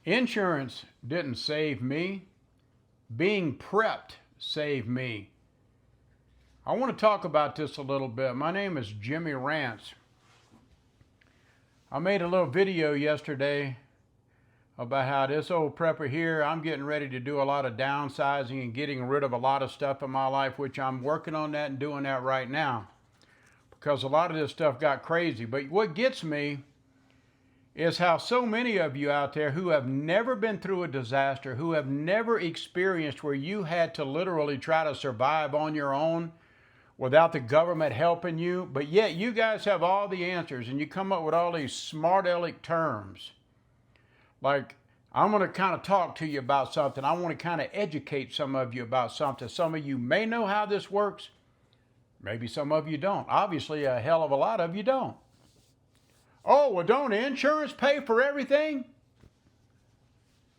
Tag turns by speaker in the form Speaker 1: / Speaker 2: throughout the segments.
Speaker 1: Insurance didn't save me. Being prepped saved me. I want to talk about this a little bit. My name is Jimmy Rance. I made a little video yesterday about how this old prepper here, I'm getting ready to do a lot of downsizing and getting rid of a lot of stuff in my life, which I'm working on that and doing that right now because a lot of this stuff got crazy. But what gets me is how so many of you out there who have never been through a disaster, who have never experienced where you had to literally try to survive on your own without the government helping you, but yet you guys have all the answers and you come up with all these smart aleck terms. Like, I'm going to kind of talk to you about something. I want to kind of educate some of you about something. Some of you may know how this works. Maybe some of you don't. Obviously, a hell of a lot of you don't. Oh, well, don't insurance pay for everything?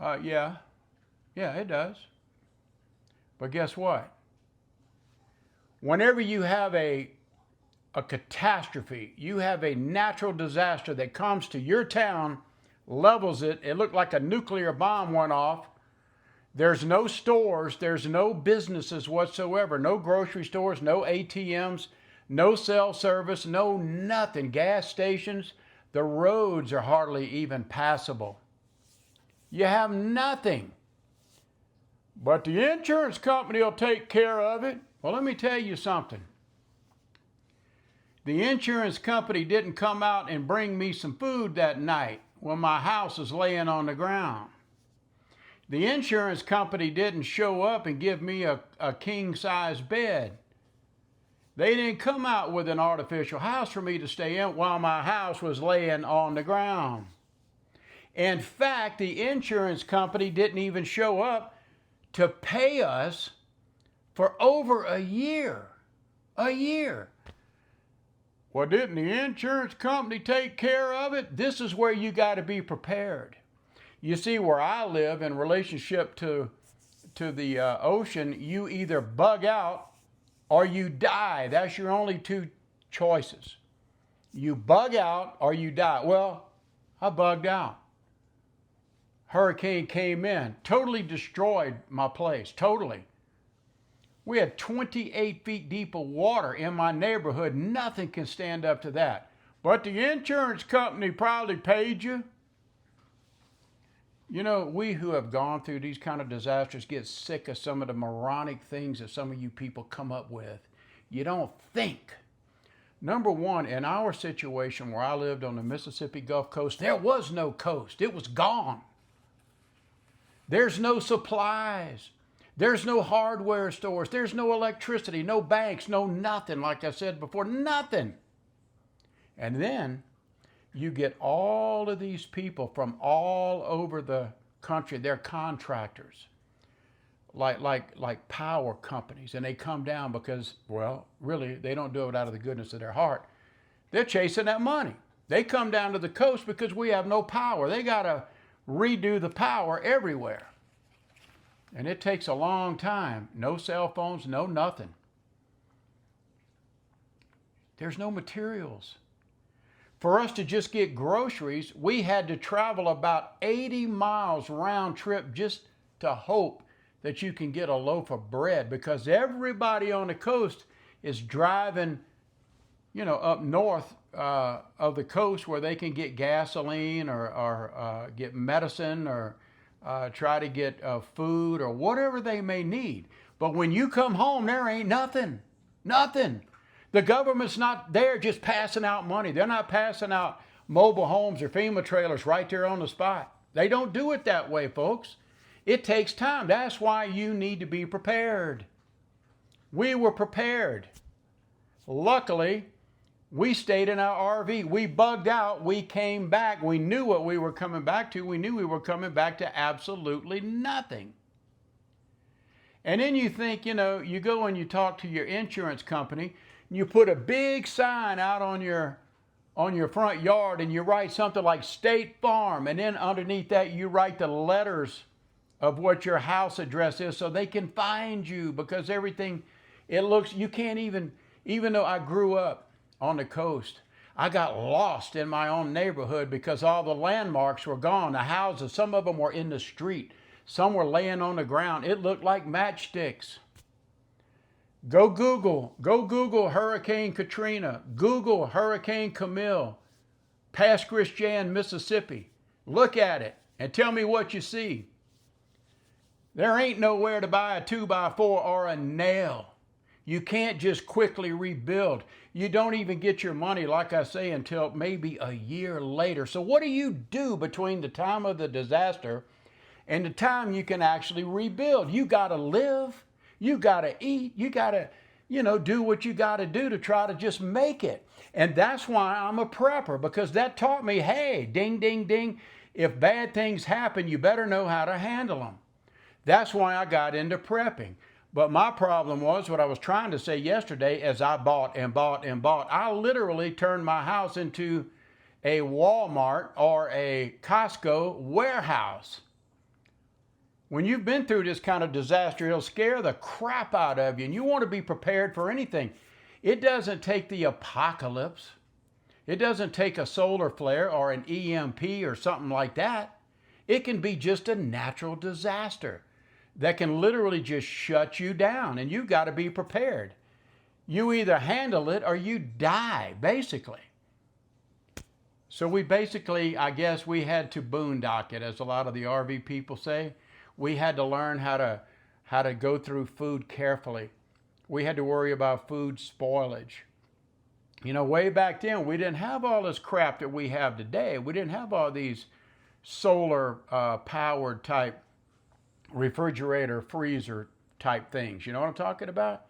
Speaker 1: Yeah, it does. But guess what? Whenever you have a catastrophe, you have a natural disaster that comes to your town, levels it, it looked like a nuclear bomb went off. There's no stores, there's no businesses whatsoever, no grocery stores, no ATMs, no cell service, no nothing, gas stations. The roads are hardly even passable. You have nothing. But the insurance company will take care of it. Well, let me tell you something. The insurance company didn't come out and bring me some food that night when my house is laying on the ground. The insurance company didn't show up and give me a king-size bed. They didn't come out with an artificial house for me to stay in while my house was laying on the ground. In fact, the insurance company didn't even show up to pay us for over a year. A year. Well, didn't the insurance company take care of it? This is where you got to be prepared. You see, where I live in relationship to the ocean, you either bug out or you die. That's your only two choices. You bug out or you die. Well, I bugged out. Hurricane came in, totally destroyed my place, totally. We had 28 feet deep of water in my neighborhood. Nothing can stand up to that. But the insurance company probably paid you. You know, we who have gone through these kind of disasters get sick of some of the moronic things that some of you people come up with. You don't think. Number one, in our situation where I lived on the Mississippi Gulf Coast, there was no coast. It was gone. There's no supplies. There's no hardware stores. There's no electricity, no banks, no nothing. Like I said before, nothing. And then you get all of these people from all over the country. They're contractors, like power companies, and they come down because, well, really, they don't do it out of the goodness of their heart. They're chasing that money. They come down to the coast because we have no power. They got to redo the power everywhere. And it takes a long time. No cell phones, no nothing. There's no materials. For us to just get groceries, we had to travel about 80 miles round trip just to hope that you can get a loaf of bread, because everybody on the coast is driving, up north of the coast where they can get gasoline or get medicine or try to get food or whatever they may need. But when you come home, there ain't nothing. Nothing. The government's not there just passing out money. They're not passing out mobile homes or FEMA trailers right there on the spot. They don't do it that way, folks. It takes time. That's why you need to be prepared. We were prepared. Luckily, we stayed in our RV. We bugged out. We came back. We knew what we were coming back to. We knew we were coming back to absolutely nothing. And then you think, you go and you talk to your insurance company, and you put a big sign out on your front yard, and you write something like State Farm, and then underneath that you write the letters of what your house address is so they can find you, because everything, you can't even though I grew up on the coast, I got lost in my own neighborhood because all the landmarks were gone. The houses, some of them were in the street. Some were laying on the ground. It looked like matchsticks. Go Google Hurricane Katrina. Google Hurricane Camille, past Christian, Mississippi. Look at it and tell me what you see. There ain't nowhere to buy a 2x4 or a nail. You can't just quickly rebuild. You don't even get your money, like I say, until maybe a year later. So what do you do between the time of the disaster and the time you can actually rebuild? You got to live. You got to eat. You got to, do what you got to do to try to just make it. And that's why I'm a prepper, because that taught me, hey, ding, ding, ding. If bad things happen, you better know how to handle them. That's why I got into prepping. But my problem was what I was trying to say yesterday as I bought and bought and bought. I literally turned my house into a Walmart or a Costco warehouse. When you've been through this kind of disaster, it'll scare the crap out of you, and you want to be prepared for anything. It doesn't take the apocalypse. It doesn't take a solar flare or an EMP or something like that. It can be just a natural disaster that can literally just shut you down, and you've got to be prepared. You either handle it or you die, basically. So we basically, I guess we had to boondock it, as a lot of the RV people say. We had to learn how to go through food carefully. We had to worry about food spoilage. Way back then, we didn't have all this crap that we have today. We didn't have all these solar powered type refrigerator, freezer type things. You know what I'm talking about?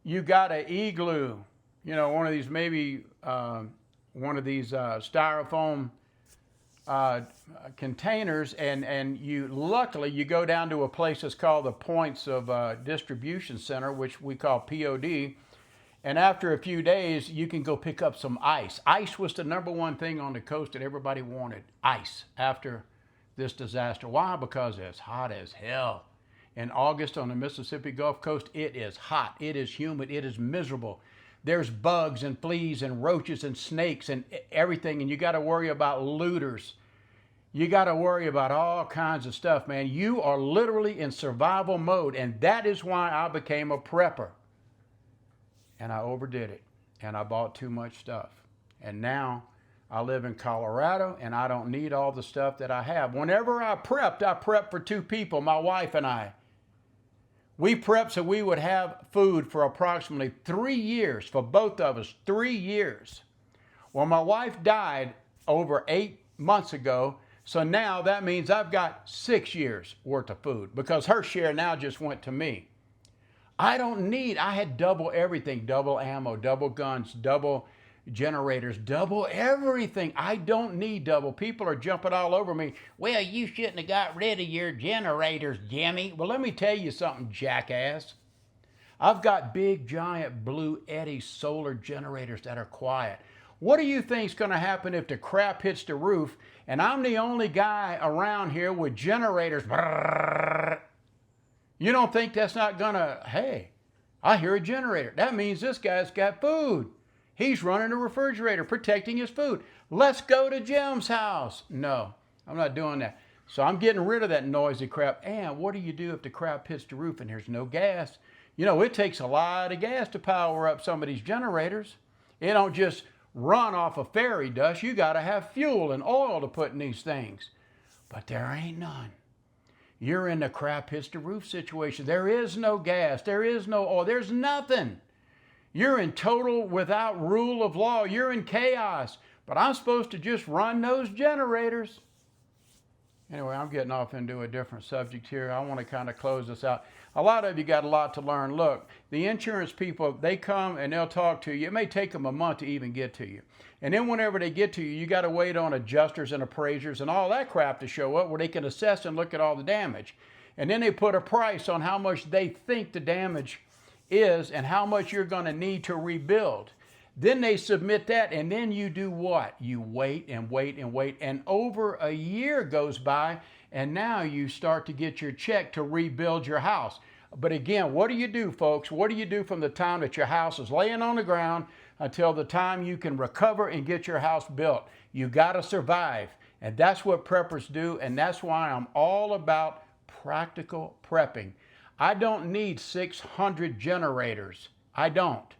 Speaker 1: You got an Igloo, one of these, maybe one of these styrofoam containers, and luckily you go down to a place that's called the Points of Distribution Center, which we call POD, and after a few days you can go pick up some ice. Ice was the number one thing on the coast that everybody wanted, ice, after this disaster. Why? Because it's hot as hell. In August on the Mississippi Gulf Coast, it is hot, it is humid, it is miserable. There's bugs and fleas and roaches and snakes and everything, and you got to worry about looters. You got to worry about all kinds of stuff, man. You are literally in survival mode, and that is why I became a prepper. And I overdid it, and I bought too much stuff. And now I live in Colorado, and I don't need all the stuff that I have. Whenever I prepped for two people, my wife and I. We prepped so we would have food for approximately 3 years, for both of us, 3 years. Well, my wife died over 8 months ago, so now that means I've got 6 years worth of food, because her share now just went to me. I had double everything, double ammo, double guns, double generators, double everything. I don't need double. People are jumping all over me. Well, you shouldn't have got rid of your generators, Jimmy. Well, let me tell you something, jackass. I've got big, giant Blue Eddy solar generators that are quiet. What do you think's going to happen if the crap hits the roof and I'm the only guy around here with generators? You don't think that's not going to, hey, I hear a generator. That means this guy's got food. He's running a refrigerator, protecting his food. Let's go to Jim's house. No, I'm not doing that. So I'm getting rid of that noisy crap. And what do you do if the crap hits the roof and there's no gas? It takes a lot of gas to power up some of these generators. It don't just run off of fairy dust. You got to have fuel and oil to put in these things. But there ain't none. You're in the crap hits the roof situation. There is no gas. There is no oil. There's nothing. You're in total without rule of law. You're in chaos. But I'm supposed to just run those generators. Anyway, I'm getting off into a different subject here. I want to kind of close this out. A lot of you got a lot to learn. Look, the insurance people, they come and they'll talk to you. It may take them a month to even get to you. And then whenever they get to you, you got to wait on adjusters and appraisers and all that crap to show up where they can assess and look at all the damage. And then they put a price on how much they think the damage is and how much you're going to need to rebuild. Then they submit that, and then you do what? You wait and wait and wait, and over a year goes by, and now you start to get your check to rebuild your house. But again, what do you do, folks? What do you do from the time that your house is laying on the ground, until the time you can recover and get your house built. You got to survive. And that's what preppers do. And that's why I'm all about practical prepping. I don't need 600 generators. I don't.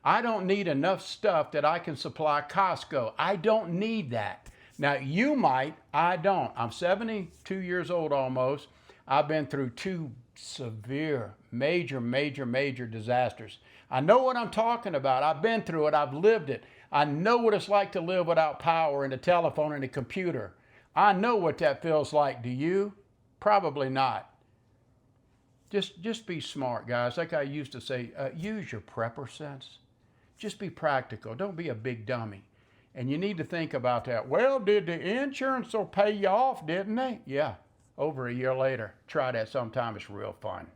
Speaker 1: I don't need enough stuff that I can supply Costco. I don't need that. Now, you might. I don't. I'm 72 years old almost. I've been through two severe, major disasters. I know what I'm talking about. I've been through it. I've lived it. I know what it's like to live without power and a telephone and a computer. I know what that feels like. Do you? Probably not. Just be smart, guys. Like I used to say, use your prepper sense. Just be practical. Don't be a big dummy. And you need to think about that. Well, did the insurance will pay you off, didn't they? Yeah, over a year later. Try that sometime. It's real fun.